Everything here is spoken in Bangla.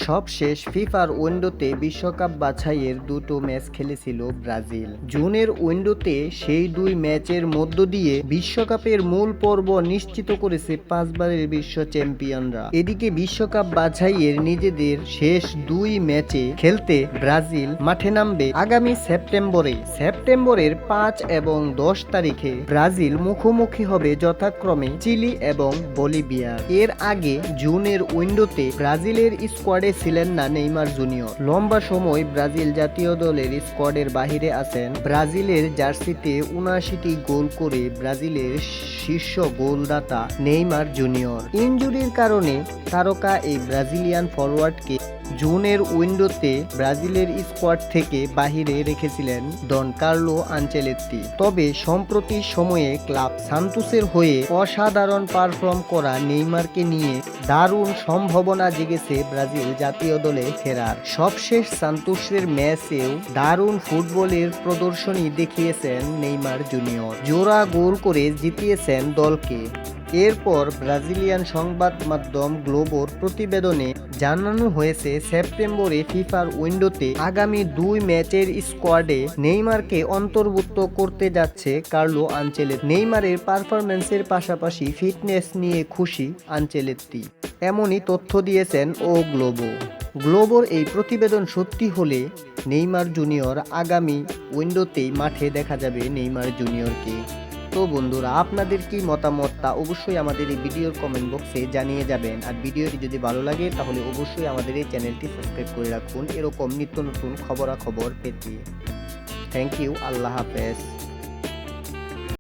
সবশেষ ফিফার উইন্ডোতে বিশ্বকাপ বাছাইয়ের দুটো ম্যাচ খেলেছিল ব্রাজিল। জুনের উইন্ডোতে সেই দুই ম্যাচের মধ্য দিয়ে বিশ্বকাপের মূল পর্ব নিশ্চিত করেছে পাঁচবারের বিশ্ব চ্যাম্পিয়নরা। এদিকে বিশ্বকাপ বাছাইয়ের নিজেদের শেষ দুই ম্যাচে খেলতে ব্রাজিল মাঠে নামবে আগামী সেপ্টেম্বরের 5 এবং 10 তারিখে ব্রাজিল মুখোমুখি হবে যথাক্রমে চিলি এবং বলিভিয়া। এর আগে জুনের উইন্ডোতে ব্রাজিলের স্কোয়াডে ছিলেন না নেইমার জুনিয়র। লম্বা সময় ব্রাজিল জাতীয় দলের স্কোয়াডের বাহিরে আছেন। ব্রাজিলের জার্সিতে ৭৯টি গোল করে ব্রাজিলের শীর্ষ গোলদাতা নেইমার জুনিয়র। ইনজুরির কারণে তারকা এই ব্রাজিলিয়ান ফরওয়ার্ডকে জুনের উইন্ডোতে ব্রাজিলের স্কোয়াড থেকে বাহিরে রেখেছিলেন ডন কার্লো আনচেলত্তি। তবে সম্প্রতি সময়ে ক্লাব সান্তোসের হয়ে অসাধারণ পারফর্ম করা নেইমারকে নিয়ে দারুণ সম্ভাবনা জেগেছে ব্রাজিল জাতীয় দলে ফেরার। সবশেষ সান্তোসের ম্যাচেও দারুণ ফুটবলের প্রদর্শনী দেখিয়েছেন নেইমার জুনিয়র। জোড়া গোল করে জিতিয়েছেন দলকে। এরপর ব্রাজিলিয়ান সংবাদ মাধ্যম গ্লোবোর প্রতিবেদনে জানানো হয়েছে সেপ্টেম্বরে ফিফার উইন্ডোতে আগামী দুই ম্যাচের স্কোয়াডে নেইমারকে অন্তর্ভুক্ত করতে যাচ্ছে কার্লো আনচেলত্তি। নেইমারের পারফরম্যান্সের পাশাপাশি ফিটনেস নিয়ে খুশি আনচেলত্তি, এমনই তথ্য দিয়েছেন গ্লোবোর এই প্রতিবেদন সত্যি হলে নেইমার জুনিয়র আগামী উইন্ডোতেই মাঠে দেখা যাবে নেইমার জুনিয়রকে। তো বন্ধুরা, আপনাদের কি মতামত তা অবশ্যই আমাদের এই ভিডিওর কমেন্ট বক্সে জানিয়ে যাবেন। আর ভিডিওটি যদি ভালো লাগে তাহলে অবশ্যই আমাদের এই চ্যানেলটি সাবস্ক্রাইব করে রাখুন এরকম নিত্য নতুন খবরাখবর পেতে। থ্যাংক ইউ, আল্লাহ হাফেজ।